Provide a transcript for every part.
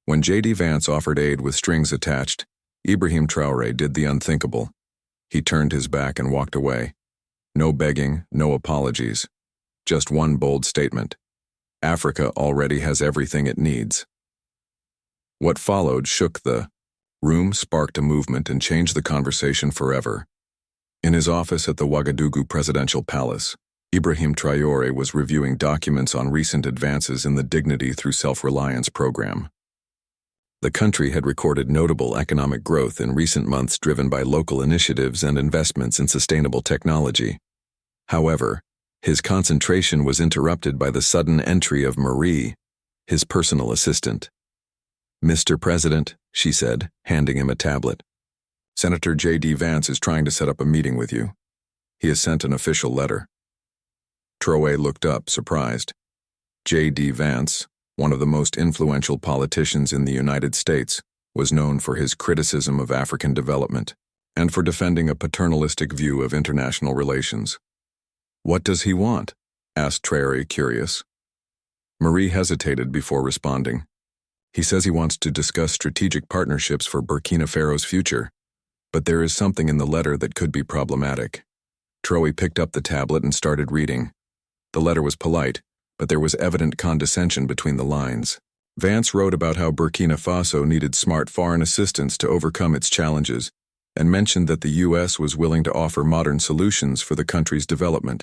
When JD Vance offered aid with strings attached, Ibrahim Traoré did the unthinkable. He turned his back and walked away. No begging, no apologies. Just one bold statement. Africa already has everything it needs. What followed shook the room, sparked a movement, and changed the conversation forever. In his office at the Ouagadougou Presidential Palace, Ibrahim Traoré was reviewing documents on recent advances in the Dignity Through Self-Reliance program. The country had recorded notable economic growth in recent months driven by local initiatives and investments in sustainable technology. However, his concentration was interrupted by the sudden entry of Marie, his personal assistant. "Mr. President," she said, handing him a tablet. "Senator JD Vance is trying to set up a meeting with you. He has sent an official letter." Traoré looked up, surprised. JD Vance, one of the most influential politicians in the United States, was known for his criticism of African development and for defending a paternalistic view of international relations. "What does he want?" asked Traoré, curious. Marie hesitated before responding. "He says he wants to discuss strategic partnerships for Burkina Faso's future, but there is something in the letter that could be problematic." Traoré picked up the tablet and started reading. The letter was polite, but there was evident condescension between the lines. Vance wrote about how Burkina Faso needed smart foreign assistance to overcome its challenges, and mentioned that the U.S. was willing to offer modern solutions for the country's development.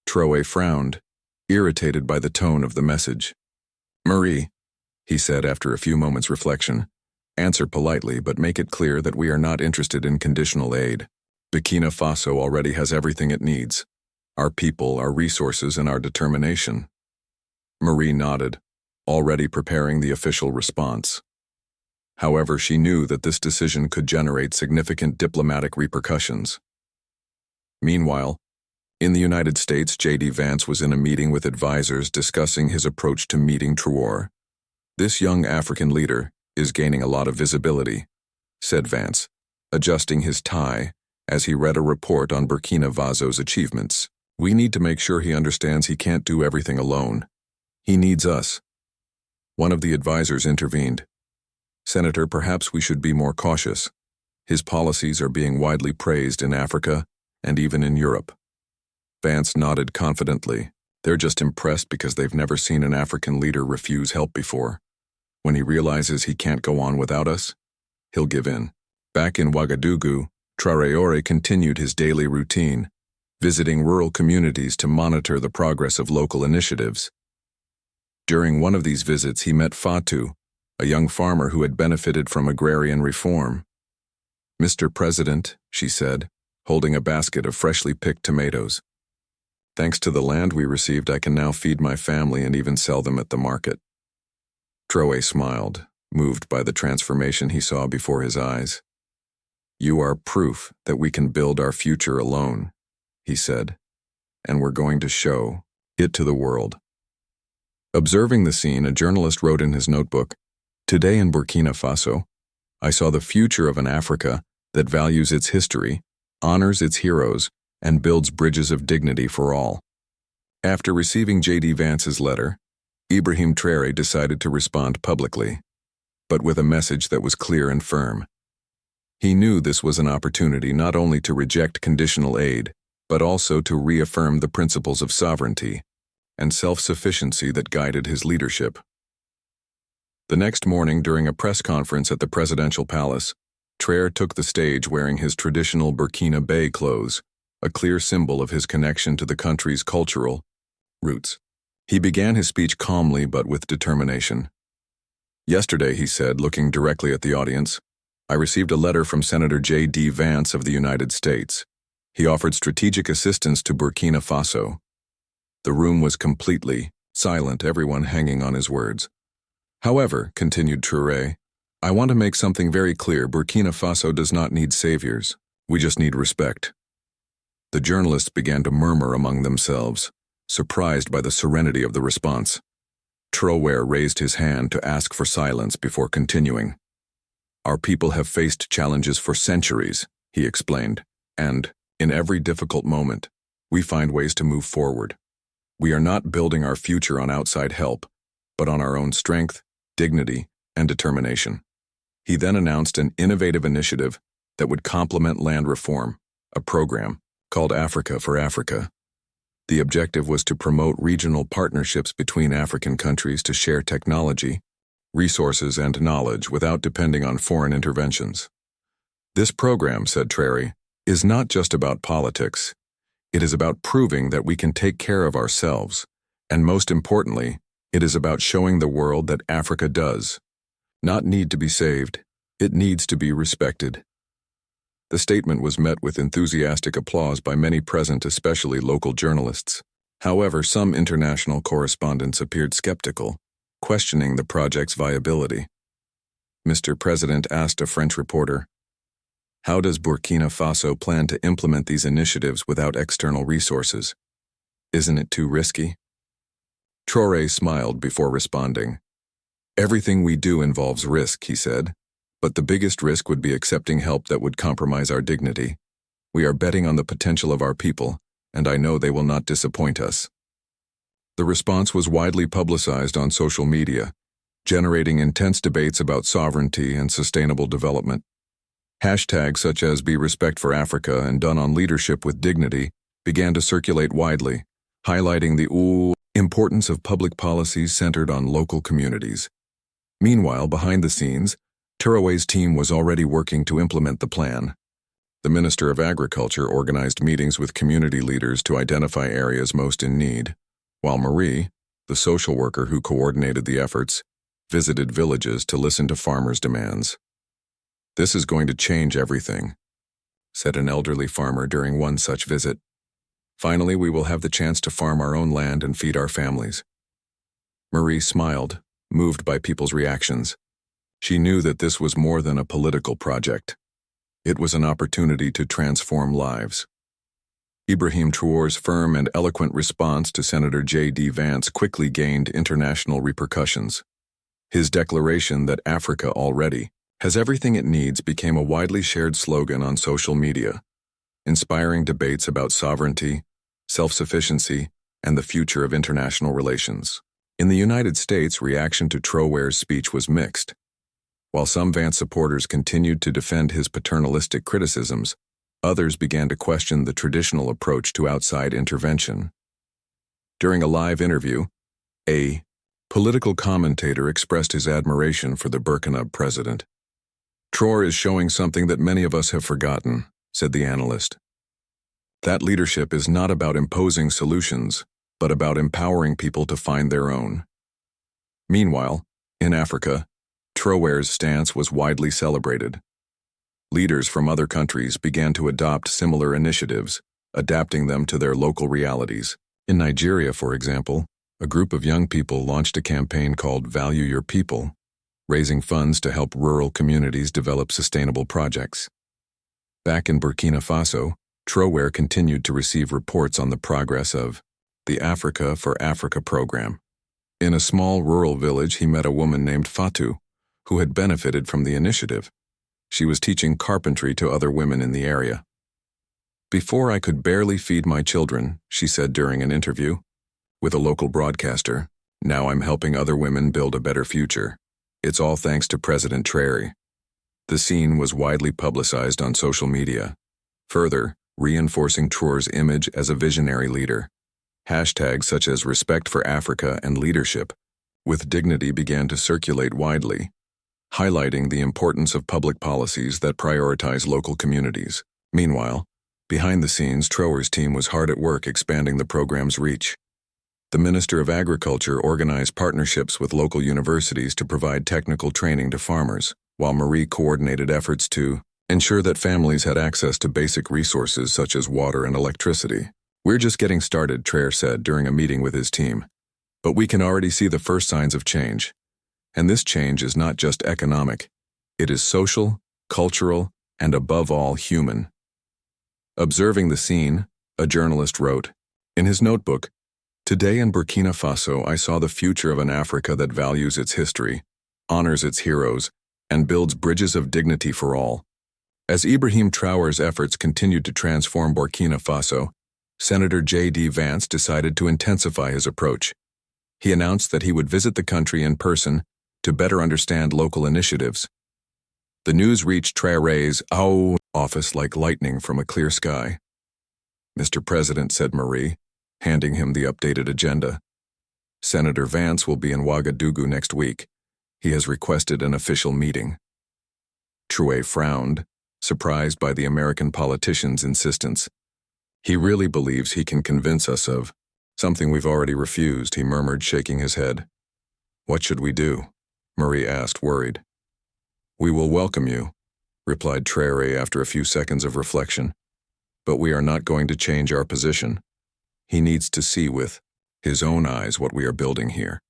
Traoré frowned, irritated by the tone of the message. "Marie," he said after a few moments' reflection, "answer politely, but make it clear that we are not interested in conditional aid. Burkina Faso already has everything it needs. Our people, our resources, and our determination." Marie nodded, already preparing the official response. However, she knew that this decision could generate significant diplomatic repercussions. Meanwhile, in the United States, JD Vance was in a meeting with advisors discussing his approach to meeting Traoré. "This young African leader is gaining a lot of visibility," said Vance, adjusting his tie as he read a report on Burkina Faso's achievements. "We need to make sure he understands he can't do everything alone. He needs us." One of the advisors intervened. "Senator, perhaps we should be more cautious. His policies are being widely praised in Africa and even in Europe." Vance nodded confidently. "They're just impressed because they've never seen an African leader refuse help before. When he realizes he can't go on without us, he'll give in." Back in Ouagadougou, Traoré continued his daily routine, visiting rural communities to monitor the progress of local initiatives. During one of these visits, he met Fatou, a young farmer who had benefited from agrarian reform. "Mr. President," she said, holding a basket of freshly picked tomatoes, "thanks to the land we received, I can now feed my family and even sell them at the market." Traoré smiled, moved by the transformation he saw before his eyes. "You are proof that we can build our future alone," he said, "and we're going to show it to the world." Observing the scene, a journalist wrote in his notebook, "Today in Burkina Faso, I saw the future of an Africa that values its history, honors its heroes, and builds bridges of dignity for all." After receiving JD Vance's letter, Ibrahim Traoré decided to respond publicly, but with a message that was clear and firm. He knew this was an opportunity not only to reject conditional aid, but also to reaffirm the principles of sovereignty and self-sufficiency that guided his leadership. The next morning, during a press conference at the presidential palace, Traoré took the stage wearing his traditional Burkina Faso clothes, a clear symbol of his connection to the country's cultural roots. He began his speech calmly but with determination. "Yesterday," he said, looking directly at the audience, "I received a letter from Senator JD Vance of the United States. He offered strategic assistance to Burkina Faso." The room was completely silent, everyone hanging on his words. "However," continued Traoré, "I want to make something very clear. Burkina Faso does not need saviors. We just need respect." The journalists began to murmur among themselves, surprised by the serenity of the response. Traoré raised his hand to ask for silence before continuing. "Our people have faced challenges for centuries," he explained, "and, in every difficult moment, we find ways to move forward. We are not building our future on outside help, but on our own strength, dignity, and determination. He then announced an innovative initiative that would complement land reform, a program called Africa for Africa. The objective was to promote regional partnerships between African countries to share technology, resources, and knowledge without depending on foreign interventions. This program, said Traoré, is not just about politics. It is about proving that we can take care of ourselves, and most importantly, it is about showing the world that Africa does not need to be saved, it needs to be respected. The statement was met with enthusiastic applause by many present, especially local journalists. However, some international correspondents appeared skeptical, questioning the project's viability. Mr. President asked a French reporter, "How does Burkina Faso plan to implement these initiatives without external resources? Isn't it too risky?" Traoré smiled before responding. "Everything we do involves risk," he said, "but the biggest risk would be accepting help that would compromise our dignity. We are betting on the potential of our people, and I know they will not disappoint us." The response was widely publicized on social media, generating intense debates about sovereignty and sustainable development. Hashtags such as "Be Respect for Africa" and "Done on Leadership with Dignity" began to circulate widely, highlighting the importance of public policies centered on local communities. Meanwhile, behind the scenes, Traoré's team was already working to implement the plan. The Minister of Agriculture organized meetings with community leaders to identify areas most in need, while Marie, the social worker who coordinated the efforts, visited villages to listen to farmers' demands. "This is going to change everything," said an elderly farmer during one such visit. "Finally, we will have the chance to farm our own land and feed our families." Marie smiled, moved by people's reactions. She knew that this was more than a political project. It was an opportunity to transform lives. Ibrahim Traoré's firm and eloquent response to Senator JD Vance quickly gained international repercussions. His declaration that Africa already has everything it needs became a widely shared slogan on social media, inspiring debates about sovereignty, self-sufficiency, and the future of international relations. In the United States, reaction to Traoré's speech was mixed. While some Vance supporters continued to defend his paternalistic criticisms, others began to question the traditional approach to outside intervention. During a live interview, a political commentator expressed his admiration for the Burkina president. "Traoré is showing something that many of us have forgotten," said the analyst. "That leadership is not about imposing solutions, but about empowering people to find their own." Meanwhile, in Africa, Traoré's stance was widely celebrated. Leaders from other countries began to adopt similar initiatives, adapting them to their local realities. In Nigeria, for example, a group of young people launched a campaign called "Value Your People," raising funds to help rural communities develop sustainable projects. Back in Burkina Faso, Traoré continued to receive reports on the progress of the Africa for Africa program. In a small rural village, he met a woman named Fatou, who had benefited from the initiative. She was teaching carpentry to other women in the area. "Before, I could barely feed my children," she said during an interview with a local broadcaster. "Now I'm helping other women build a better future. It's all thanks to President Traoré." The scene was widely publicized on social media, further reinforcing Traoré's image as a visionary leader. Hashtags such as "Respect for Africa" and "Leadership with Dignity" began to circulate widely, highlighting the importance of public policies that prioritize local communities. Meanwhile, behind the scenes, Traoré's team was hard at work expanding the program's reach. The Minister of Agriculture organized partnerships with local universities to provide technical training to farmers, while Marie coordinated efforts to ensure that families had access to basic resources such as water and electricity. "We're just getting started," Traoré said during a meeting with his team. "But we can already see the first signs of change. And this change is not just economic. It is social, cultural, and above all human." Observing the scene, a journalist wrote in his notebook, "Today in Burkina Faso, I saw the future of an Africa that values its history, honors its heroes, and builds bridges of dignity for all." As Ibrahim Traoré's efforts continued to transform Burkina Faso, Senator JD Vance decided to intensify his approach. He announced that he would visit the country in person to better understand local initiatives. The news reached Traoré's office like lightning from a clear sky. "Mr. President," said Marie, handing him the updated agenda. "Senator Vance will be in Ouagadougou next week. He has requested an official meeting." Traoré frowned, surprised by the American politician's insistence. "He really believes he can convince us of something we've already refused," he murmured, shaking his head. "What should we do?" Marie asked, worried. "We will welcome you," replied Traoré after a few seconds of reflection. "But we are not going to change our position. He needs to see with his own eyes what we are building here."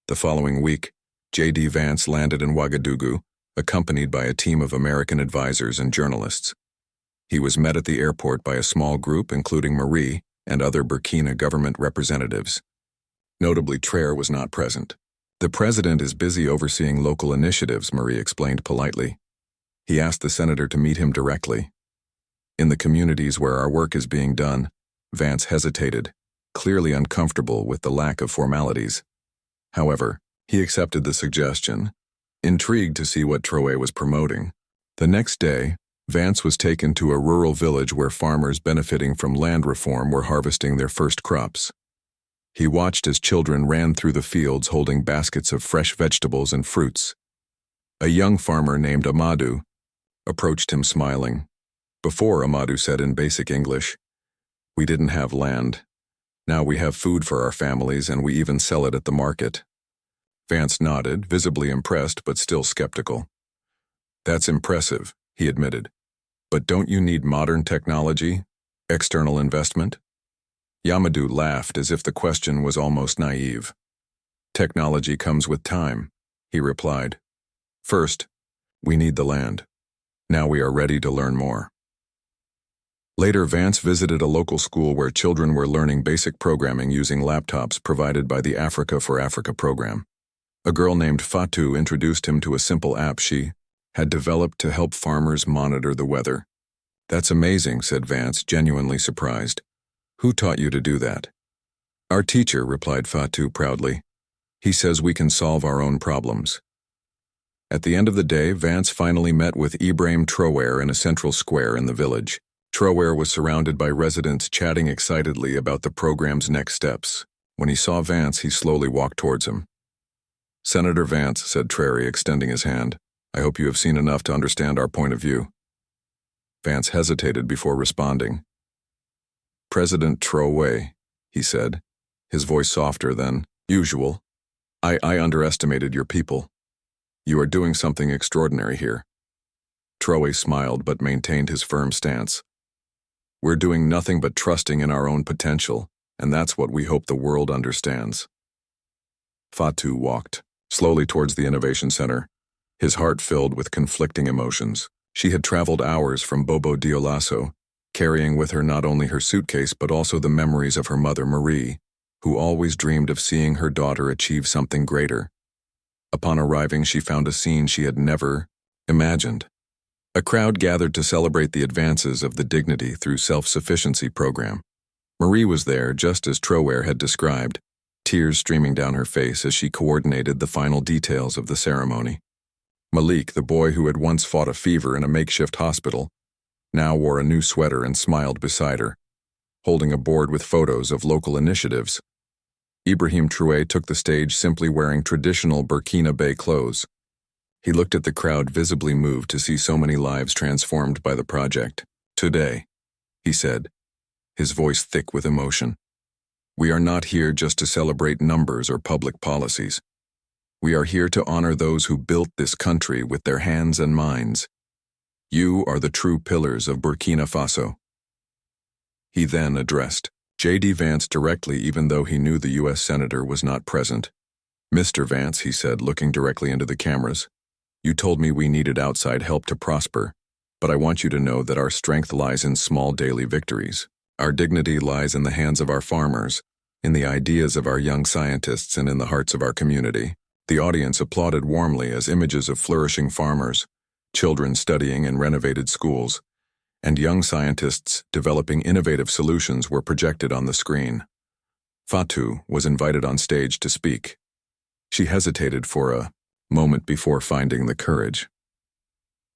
The following week, JD Vance landed in Ouagadougou, accompanied by a team of American advisors and journalists. He was met at the airport by a small group including Marie and other Burkina government representatives. Notably, Traoré was not present. "The president is busy overseeing local initiatives," Marie explained politely. He asked the senator to meet him directly. "In the communities where our work is being done," Vance hesitated, clearly uncomfortable with the lack of formalities. However, he accepted the suggestion, intrigued to see what Traoré was promoting. The next day, Vance was taken to a rural village where farmers benefiting from land reform were harvesting their first crops. He watched as children ran through the fields holding baskets of fresh vegetables and fruits. A young farmer named Amadou approached him smiling. Before, Amadou said in basic English, "We didn't have land. Now we have food for our families and we even sell it at the market." Vance nodded, visibly impressed but still skeptical. "That's impressive," he admitted. "But don't you need modern technology, external investment?" Amadou laughed as if the question was almost naive. "Technology comes with time," he replied. "First, we need the land. Now we are ready to learn more." Later, Vance visited a local school where children were learning basic programming using laptops provided by the Africa for Africa program. A girl named Fatou introduced him to a simple app she had developed to help farmers monitor the weather. "That's amazing," said Vance, genuinely surprised. "Who taught you to do that?" "Our teacher," replied Fatou proudly. "He says we can solve our own problems." At the end of the day, Vance finally met with Ibrahim Traoré in a central square in the village. Traoré was surrounded by residents chatting excitedly about the program's next steps. When he saw Vance, he slowly walked towards him. "Senator Vance," said Traoré, extending his hand, "I hope you have seen enough to understand our point of view." Vance hesitated before responding. "President Traoré," he said, his voice softer than usual, I underestimated your people. You are doing something extraordinary here." Traoré smiled but maintained his firm stance. "We're doing nothing but trusting in our own potential, and that's what we hope the world understands." Fatou walked slowly towards the Innovation Center, his heart filled with conflicting emotions. She had traveled hours from Bobo Dioulasso, carrying with her not only her suitcase but also the memories of her mother Marie, who always dreamed of seeing her daughter achieve something greater. Upon arriving, she found a scene she had never imagined. A crowd gathered to celebrate the advances of the Dignity Through Self-Sufficiency program. Marie was there, just as Traoré had described, tears streaming down her face as she coordinated the final details of the ceremony. Malik, the boy who had once fought a fever in a makeshift hospital, now wore a new sweater and smiled beside her, holding a board with photos of local initiatives. Ibrahim Traoré took the stage simply wearing traditional Burkina clothes. He looked at the crowd, visibly moved to see so many lives transformed by the project. "Today," he said, his voice thick with emotion, "we are not here just to celebrate numbers or public policies. We are here to honor those who built this country with their hands and minds. You are the true pillars of Burkina Faso." He then addressed JD Vance directly, even though he knew the U.S. Senator was not present. "Mr. Vance," he said, looking directly into the cameras, "you told me we needed outside help to prosper, but I want you to know that our strength lies in small daily victories. Our dignity lies in the hands of our farmers, in the ideas of our young scientists, and in the hearts of our community." The audience applauded warmly as images of flourishing farmers, children studying in renovated schools, and young scientists developing innovative solutions were projected on the screen. Fatou was invited on stage to speak. She hesitated for a moment before finding the courage.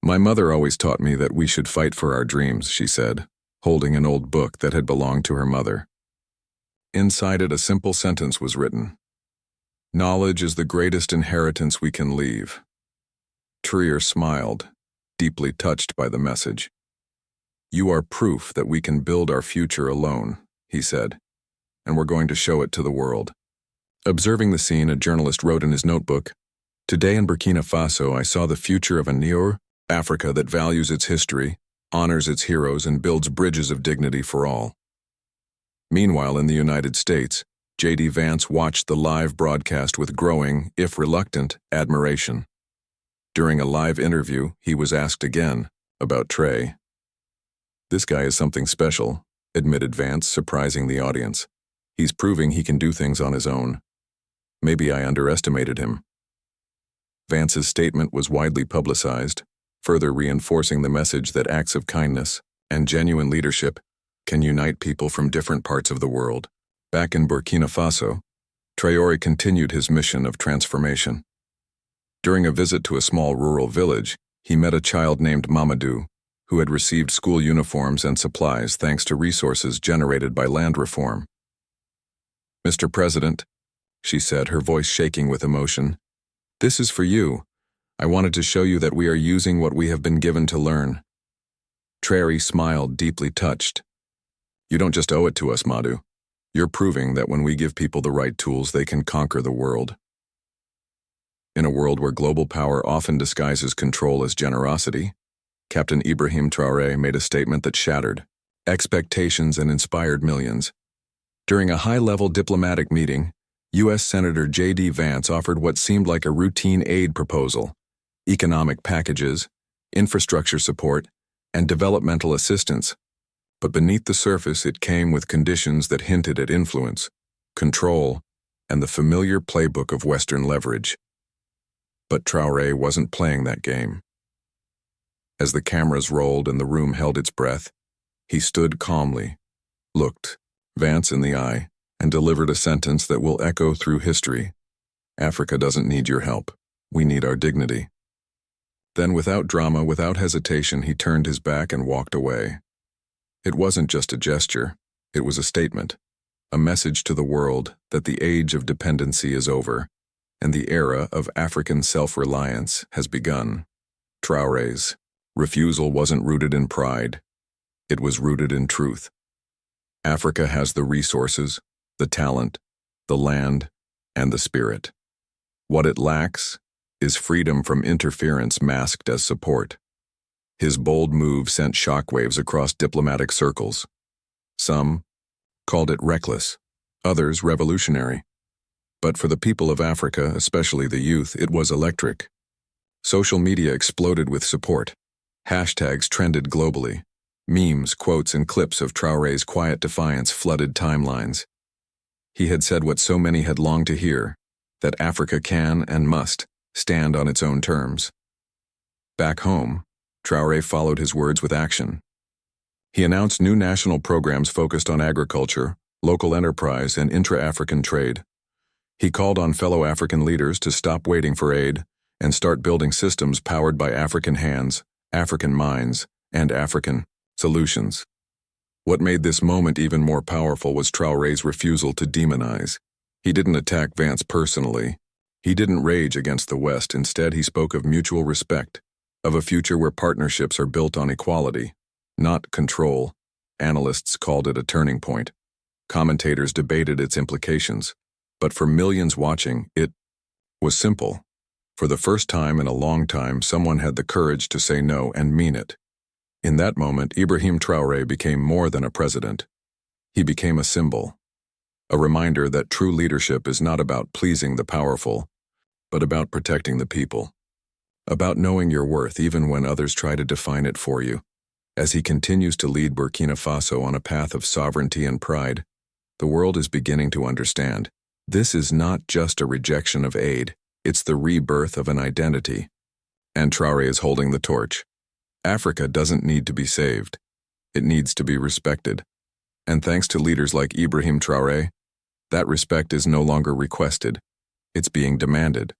"My mother always taught me that we should fight for our dreams," she said, holding an old book that had belonged to her mother. Inside it, a simple sentence was written: "Knowledge is the greatest inheritance we can leave." Traoré smiled, deeply touched by the message. "You are proof that we can build our future alone," he said, "and we're going to show it to the world." Observing the scene, a journalist wrote in his notebook, "Today in Burkina Faso, I saw the future of a new Africa that values its history, honors its heroes, and builds bridges of dignity for all." Meanwhile, in the United States, JD Vance watched the live broadcast with growing, if reluctant, admiration. During a live interview, he was asked again about Traoré. "This guy is something special," admitted Vance, surprising the audience. "He's proving he can do things on his own. Maybe I underestimated him." Vance's statement was widely publicized, further reinforcing the message that acts of kindness and genuine leadership can unite people from different parts of the world. Back in Burkina Faso, Traoré continued his mission of transformation. During a visit to a small rural village, he met a child named Mamadou, who had received school uniforms and supplies thanks to resources generated by land reform. "Mr. President," she said, her voice shaking with emotion, "this is for you. I wanted to show you that we are using what we have been given to learn." Traoré smiled, deeply touched. "You don't just owe it to us, Madou. You're proving that when we give people the right tools, they can conquer the world." In a world where global power often disguises control as generosity, Captain Ibrahim Traoré made a statement that shattered expectations and inspired millions. During a high-level diplomatic meeting, U.S. Senator JD Vance offered what seemed like a routine aid proposal: economic packages, infrastructure support, and developmental assistance. But beneath the surface, it came with conditions that hinted at influence, control, and the familiar playbook of Western leverage. But Traoré wasn't playing that game. As the cameras rolled and the room held its breath, he stood calmly, looked Vance in the eye, and delivered a sentence that will echo through history: "Africa doesn't need your help. We need our dignity." Then, without drama, without hesitation, he turned his back and walked away. It wasn't just a gesture, it was a statement, a message to the world that the age of dependency is over, and the era of African self-reliance has begun. Traoré's refusal wasn't rooted in pride, it was rooted in truth. Africa has the resources, the talent, the land, and the spirit. What it lacks is freedom from interference masked as support. His bold move sent shockwaves across diplomatic circles. Some called it reckless, others revolutionary. But for the people of Africa, especially the youth, it was electric. Social media exploded with support. Hashtags trended globally. Memes, quotes, and clips of Traoré's quiet defiance flooded timelines. He had said what so many had longed to hear, that Africa can and must stand on its own terms. Back home, Traoré followed his words with action. He announced new national programs focused on agriculture, local enterprise, and intra-African trade. He called on fellow African leaders to stop waiting for aid and start building systems powered by African hands, African minds, and African solutions. What made this moment even more powerful was Traoré's refusal to demonize. He didn't attack Vance personally. He didn't rage against the West. Instead, he spoke of mutual respect, of a future where partnerships are built on equality, not control. Analysts called it a turning point. Commentators debated its implications. But for millions watching, it was simple. For the first time in a long time, someone had the courage to say no and mean it. In that moment, Ibrahim Traoré became more than a president. He became a symbol, a reminder that true leadership is not about pleasing the powerful, but about protecting the people, about knowing your worth even when others try to define it for you. As he continues to lead Burkina Faso on a path of sovereignty and pride, the world is beginning to understand. This is not just a rejection of aid, it's the rebirth of an identity. And Traoré is holding the torch. Africa doesn't need to be saved. It needs to be respected. And thanks to leaders like Ibrahim Traoré, that respect is no longer requested. It's being demanded.